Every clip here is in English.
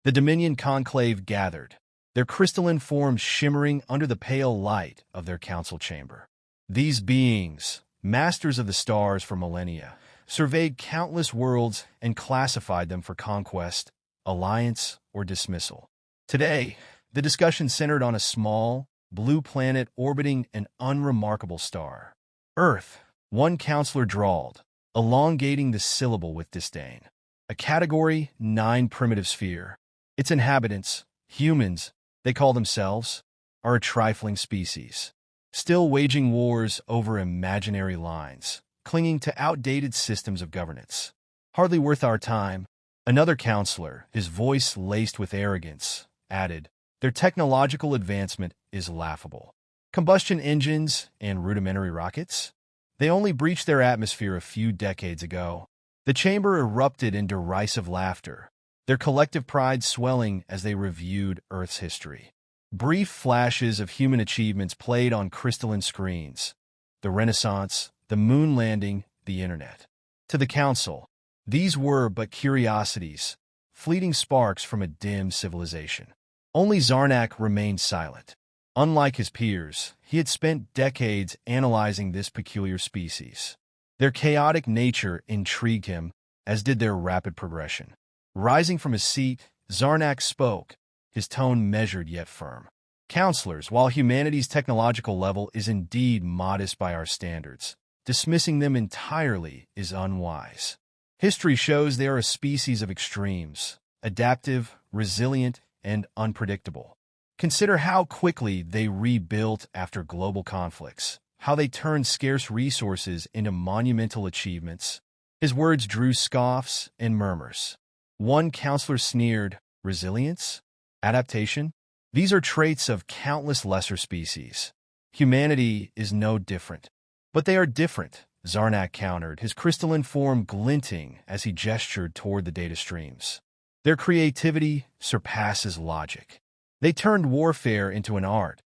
The Dominion conclave gathered, their crystalline forms shimmering under the pale light of their council chamber. These beings, masters of the stars for millennia, surveyed countless worlds and classified them for conquest, alliance, or dismissal. Today, the discussion centered on a small, blue planet orbiting an unremarkable star. Earth, one counselor drawled, elongating the syllable with disdain. A Category 9 primitive sphere. Its inhabitants, humans, they call themselves, are a trifling species, still waging wars over imaginary lines, clinging to outdated systems of governance. Hardly worth our time. Another counselor, his voice laced with arrogance, added, their technological advancement is laughable. Combustion engines and rudimentary rockets? They only breached their atmosphere a few decades ago. The chamber erupted in derisive laughter, their collective pride swelling as they reviewed Earth's history. Brief flashes of human achievements played on crystalline screens. The Renaissance, the moon landing, the internet. To the Council, these were but curiosities, fleeting sparks from a dim civilization. Only Zarnak remained silent. Unlike his peers, he had spent decades analyzing this peculiar species. Their chaotic nature intrigued him, as did their rapid progression. Rising from his seat, Zarnak spoke, his tone measured yet firm. Counselors, while humanity's technological level is indeed modest by our standards, dismissing them entirely is unwise. History shows they are a species of extremes, adaptive, resilient, and unpredictable. Consider how quickly they rebuilt after global conflicts, how they turned scarce resources into monumental achievements. His words drew scoffs and murmurs. One counselor sneered, resilience? Adaptation? These are traits of countless lesser species. Humanity is no different. But they are different, Zarnak countered, his crystalline form glinting as he gestured toward the data streams. Their creativity surpasses logic. They turned warfare into an art,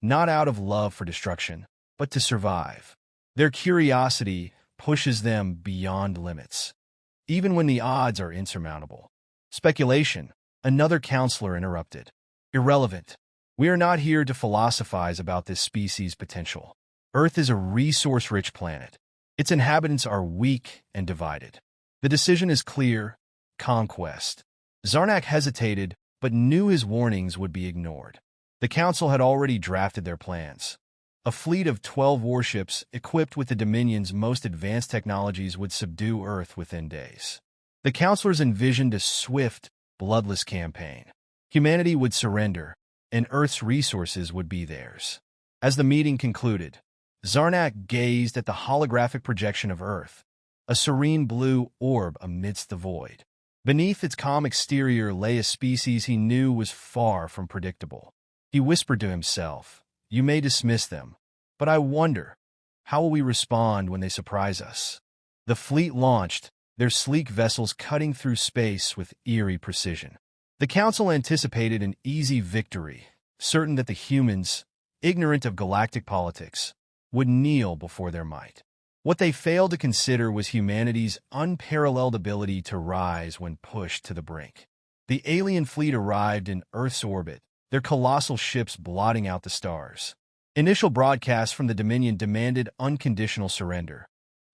not out of love for destruction, but to survive. Their curiosity pushes them beyond limits, even when the odds are insurmountable. Speculation, another counselor interrupted. Irrelevant. We are not here to philosophize about this species' potential. Earth is a resource-rich planet. Its inhabitants are weak and divided. The decision is clear: conquest. Zarnak hesitated, but knew his warnings would be ignored. The Council had already drafted their plans. A fleet of 12 warships equipped with the Dominion's most advanced technologies would subdue Earth within days. The Councilors envisioned a swift, bloodless campaign. Humanity would surrender, and Earth's resources would be theirs. As the meeting concluded, Zarnak gazed at the holographic projection of Earth, a serene blue orb amidst the void. Beneath its calm exterior lay a species he knew was far from predictable. He whispered to himself, "You may dismiss them, but I wonder, how will we respond when they surprise us?" The fleet launched, their sleek vessels cutting through space with eerie precision. The Council anticipated an easy victory, certain that the humans, ignorant of galactic politics, would kneel before their might. What they failed to consider was humanity's unparalleled ability to rise when pushed to the brink. The alien fleet arrived in Earth's orbit, their colossal ships blotting out the stars. Initial broadcasts from the Dominion demanded unconditional surrender,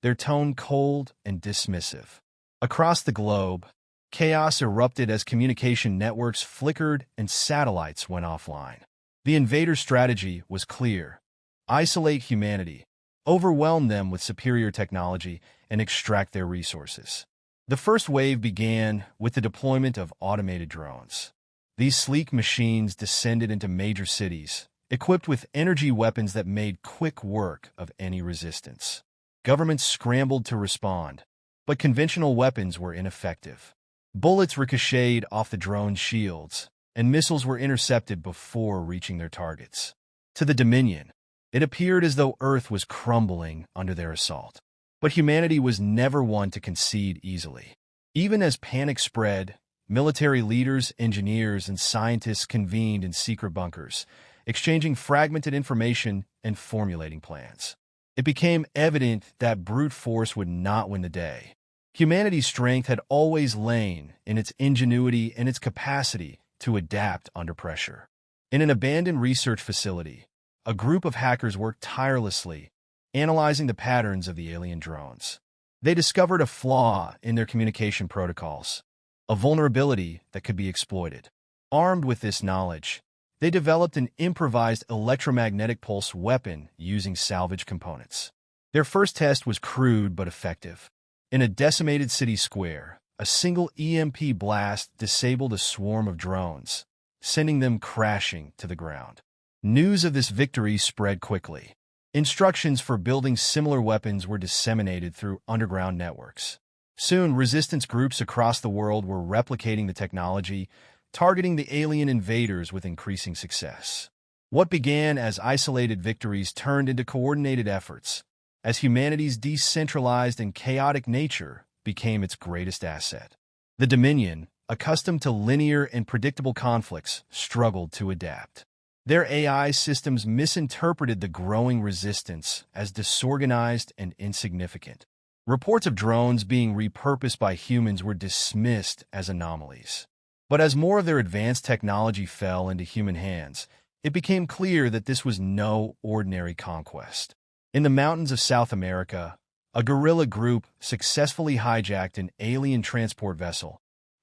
their tone cold and dismissive. Across the globe, chaos erupted as communication networks flickered and satellites went offline. The invader strategy was clear: isolate humanity, overwhelm them with superior technology, and extract their resources. The first wave began with the deployment of automated drones. These sleek machines descended into major cities, equipped with energy weapons that made quick work of any resistance. Governments scrambled to respond, but conventional weapons were ineffective. Bullets ricocheted off the drone's shields, and missiles were intercepted before reaching their targets. To the Dominion, it appeared as though Earth was crumbling under their assault. But humanity was never one to concede easily. Even as panic spread, military leaders, engineers, and scientists convened in secret bunkers, exchanging fragmented information and formulating plans. It became evident that brute force would not win the day. Humanity's strength had always lain in its ingenuity and its capacity to adapt under pressure. In an abandoned research facility, a group of hackers worked tirelessly, analyzing the patterns of the alien drones. They discovered a flaw in their communication protocols, a vulnerability that could be exploited. Armed with this knowledge, they developed an improvised electromagnetic pulse weapon using salvage components. Their first test was crude but effective. In a decimated city square, a single EMP blast disabled a swarm of drones, sending them crashing to the ground. News of this victory spread quickly. Instructions for building similar weapons were disseminated through underground networks. Soon, resistance groups across the world were replicating the technology, targeting the alien invaders with increasing success. What began as isolated victories turned into coordinated efforts, as humanity's decentralized and chaotic nature became its greatest asset. The Dominion, accustomed to linear and predictable conflicts, struggled to adapt. Their AI systems misinterpreted the growing resistance as disorganized and insignificant. Reports of drones being repurposed by humans were dismissed as anomalies. But as more of their advanced technology fell into human hands, it became clear that this was no ordinary conquest. In the mountains of South America, a guerrilla group successfully hijacked an alien transport vessel,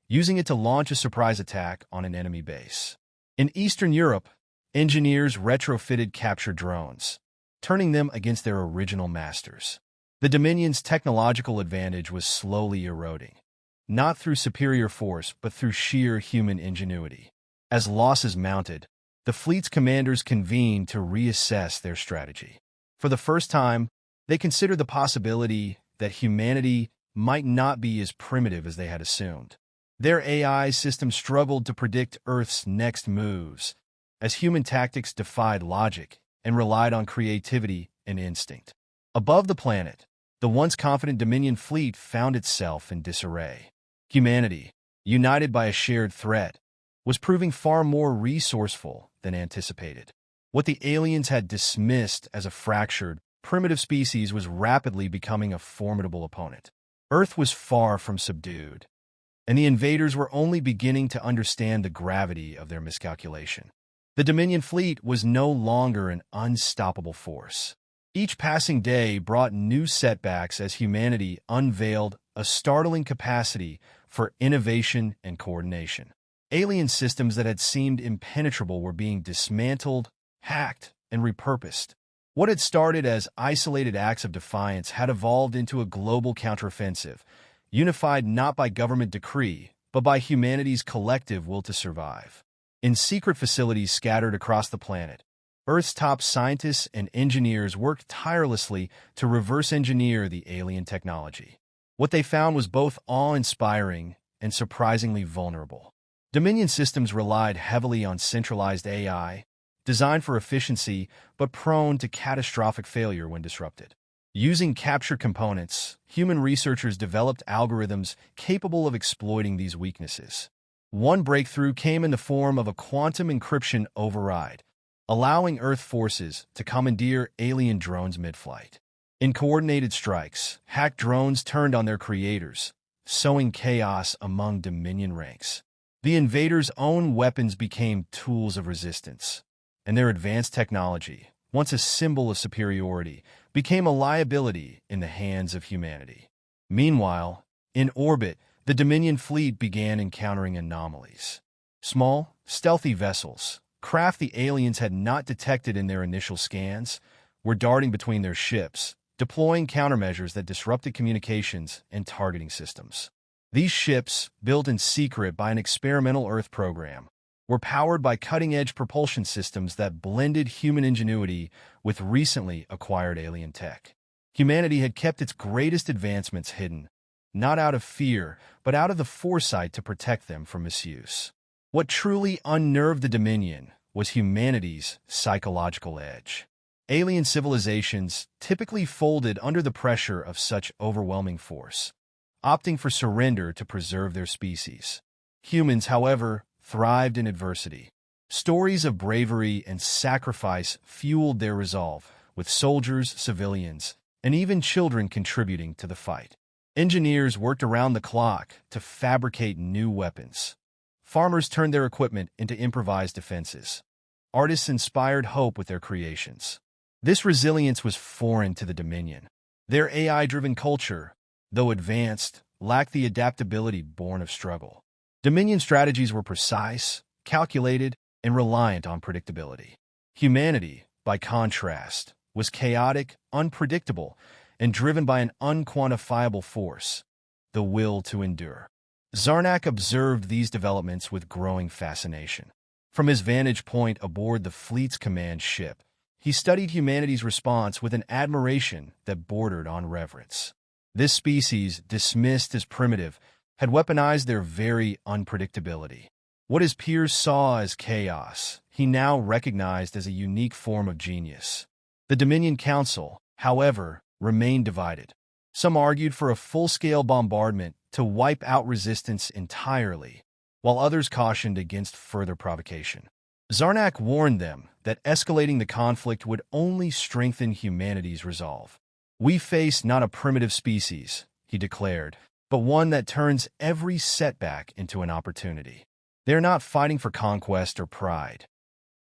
using it to launch a surprise attack on an enemy base. In Eastern Europe, engineers retrofitted captured drones, turning them against their original masters. The Dominion's technological advantage was slowly eroding, not through superior force but through sheer human ingenuity. As losses mounted, the fleet's commanders convened to reassess their strategy. For the first time, they considered the possibility that humanity might not be as primitive as they had assumed. Their AI system struggled to predict Earth's next moves, as human tactics defied logic and relied on creativity and instinct. Above the planet, the once confident Dominion fleet found itself in disarray. Humanity, united by a shared threat, was proving far more resourceful than anticipated. What the aliens had dismissed as a fractured, primitive species was rapidly becoming a formidable opponent. Earth was far from subdued, and the invaders were only beginning to understand the gravity of their miscalculation. The Dominion fleet was no longer an unstoppable force. Each passing day brought new setbacks as humanity unveiled a startling capacity for innovation and coordination. Alien systems that had seemed impenetrable were being dismantled, hacked, and repurposed. What had started as isolated acts of defiance had evolved into a global counteroffensive, unified not by government decree, but by humanity's collective will to survive. In secret facilities scattered across the planet, Earth's top scientists and engineers worked tirelessly to reverse-engineer the alien technology. What they found was both awe-inspiring and surprisingly vulnerable. Dominion systems relied heavily on centralized AI, designed for efficiency but prone to catastrophic failure when disrupted. Using captured components, human researchers developed algorithms capable of exploiting these weaknesses. One breakthrough came in the form of a quantum encryption override, allowing Earth forces to commandeer alien drones mid-flight. In coordinated strikes, hacked drones turned on their creators, sowing chaos among Dominion ranks. The invaders' own weapons became tools of resistance, and their advanced technology, once a symbol of superiority, became a liability in the hands of humanity. Meanwhile, in orbit, the Dominion fleet began encountering anomalies. Small, stealthy vessels, craft the aliens had not detected in their initial scans, were darting between their ships, deploying countermeasures that disrupted communications and targeting systems. These ships, built in secret by an experimental Earth program, were powered by cutting-edge propulsion systems that blended human ingenuity with recently acquired alien tech. Humanity had kept its greatest advancements hidden, not out of fear, but out of the foresight to protect them from misuse. What truly unnerved the Dominion was humanity's psychological edge. Alien civilizations typically folded under the pressure of such overwhelming force, opting for surrender to preserve their species. Humans, however, thrived in adversity. Stories of bravery and sacrifice fueled their resolve, with soldiers, civilians, and even children contributing to the fight. Engineers worked around the clock to fabricate new weapons. Farmers turned their equipment into improvised defenses. Artists inspired hope with their creations. This resilience was foreign to the Dominion. Their AI-driven culture, though advanced, lacked the adaptability born of struggle. Dominion strategies were precise, calculated, and reliant on predictability. Humanity, by contrast, was chaotic, unpredictable, and driven by an unquantifiable force, the will to endure. Zarnak observed these developments with growing fascination. From his vantage point aboard the fleet's command ship, he studied humanity's response with an admiration that bordered on reverence. This species, dismissed as primitive, had weaponized their very unpredictability. What his peers saw as chaos, he now recognized as a unique form of genius. The Dominion Council, however, remained divided. Some argued for a full-scale bombardment to wipe out resistance entirely, while others cautioned against further provocation. Zarnak warned them that escalating the conflict would only strengthen humanity's resolve. "We face not a primitive species," he declared, "but one that turns every setback into an opportunity." They're not fighting for conquest or pride.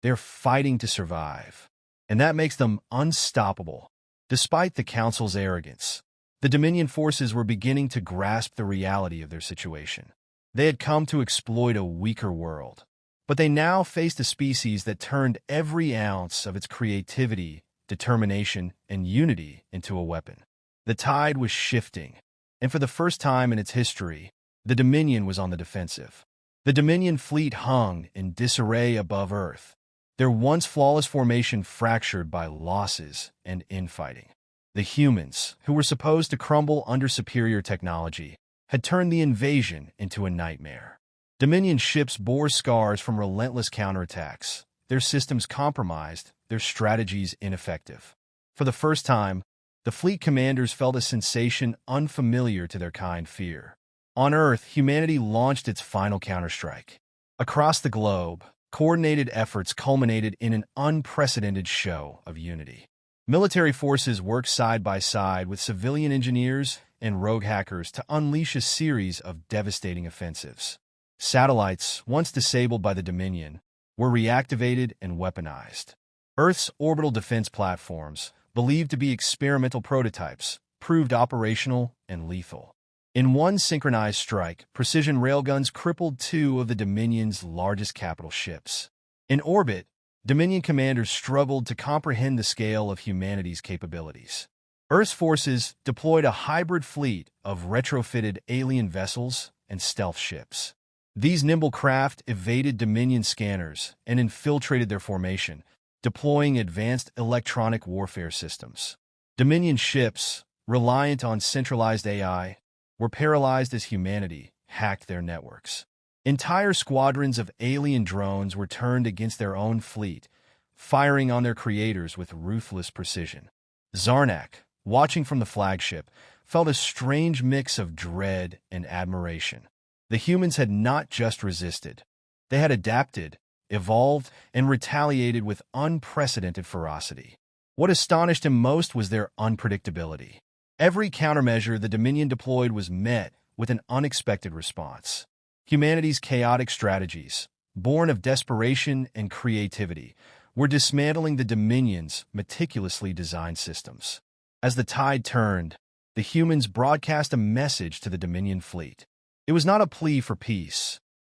They're fighting to survive. And that makes them unstoppable. Despite the Council's arrogance, the Dominion forces were beginning to grasp the reality of their situation. They had come to exploit a weaker world, but they now faced a species that turned every ounce of its creativity, determination, and unity into a weapon. The tide was shifting, and for the first time in its history, the Dominion was on the defensive. The Dominion fleet hung in disarray above Earth, their once flawless formation fractured by losses and infighting. The humans, who were supposed to crumble under superior technology, had turned the invasion into a nightmare. Dominion ships bore scars from relentless counterattacks, their systems compromised, their strategies ineffective. For the first time, the fleet commanders felt a sensation unfamiliar to their kind fear. On Earth, humanity launched its final counterstrike. Across the globe, coordinated efforts culminated in an unprecedented show of unity. Military forces worked side by side with civilian engineers and rogue hackers to unleash a series of devastating offensives. Satellites, once disabled by the Dominion, were reactivated and weaponized. Earth's orbital defense platforms, believed to be experimental prototypes, proved operational and lethal. In one synchronized strike, precision railguns crippled two of the Dominion's largest capital ships. In orbit, Dominion commanders struggled to comprehend the scale of humanity's capabilities. Earth's forces deployed a hybrid fleet of retrofitted alien vessels and stealth ships. These nimble craft evaded Dominion scanners and infiltrated their formation, deploying advanced electronic warfare systems. Dominion ships, reliant on centralized AI, were paralyzed as humanity hacked their networks. Entire squadrons of alien drones were turned against their own fleet, firing on their creators with ruthless precision. Zarnak, watching from the flagship, felt a strange mix of dread and admiration. The humans had not just resisted. They had adapted, evolved, and retaliated with unprecedented ferocity. What astonished him most was their unpredictability. Every countermeasure the Dominion deployed was met with an unexpected response. Humanity's chaotic strategies, born of desperation and creativity, were dismantling the Dominion's meticulously designed systems. As the tide turned, the humans broadcast a message to the Dominion fleet. It was not a plea for peace,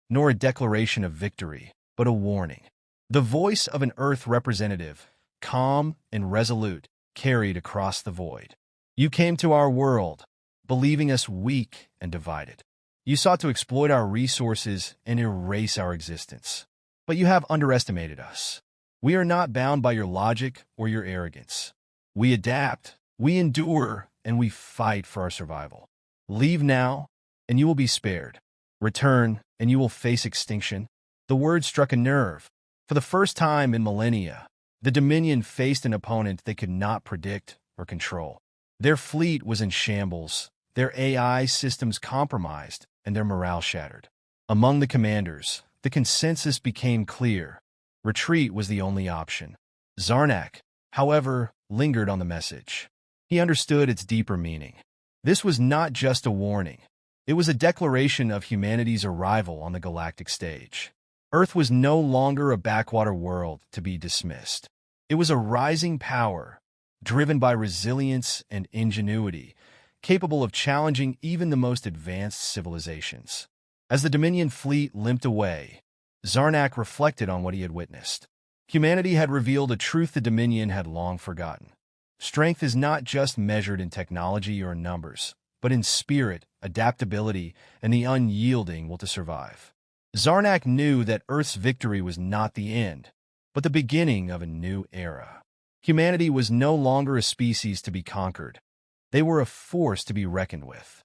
nor a declaration of victory, but a warning. The voice of an Earth representative, calm and resolute, carried across the void. "You came to our world, believing us weak and divided. You sought to exploit our resources and erase our existence. But you have underestimated us. We are not bound by your logic or your arrogance. We adapt, we endure, and we fight for our survival. Leave now, and you will be spared. Return, and you will face extinction." The word struck a nerve. For the first time in millennia, the Dominion faced an opponent they could not predict or control. Their fleet was in shambles, their AI systems compromised, and their morale shattered. Among the commanders, the consensus became clear. Retreat was the only option. Zarnak, however, lingered on the message. He understood its deeper meaning. This was not just a warning. It was a declaration of humanity's arrival on the galactic stage. Earth was no longer a backwater world to be dismissed. It was a rising power, driven by resilience and ingenuity, capable of challenging even the most advanced civilizations. As the Dominion fleet limped away, Zarnak reflected on what he had witnessed. Humanity had revealed a truth the Dominion had long forgotten. Strength is not just measured in technology or numbers, but in spirit, adaptability, and the unyielding will to survive. Zarnak knew that Earth's victory was not the end, but the beginning of a new era. Humanity was no longer a species to be conquered. They were a force to be reckoned with.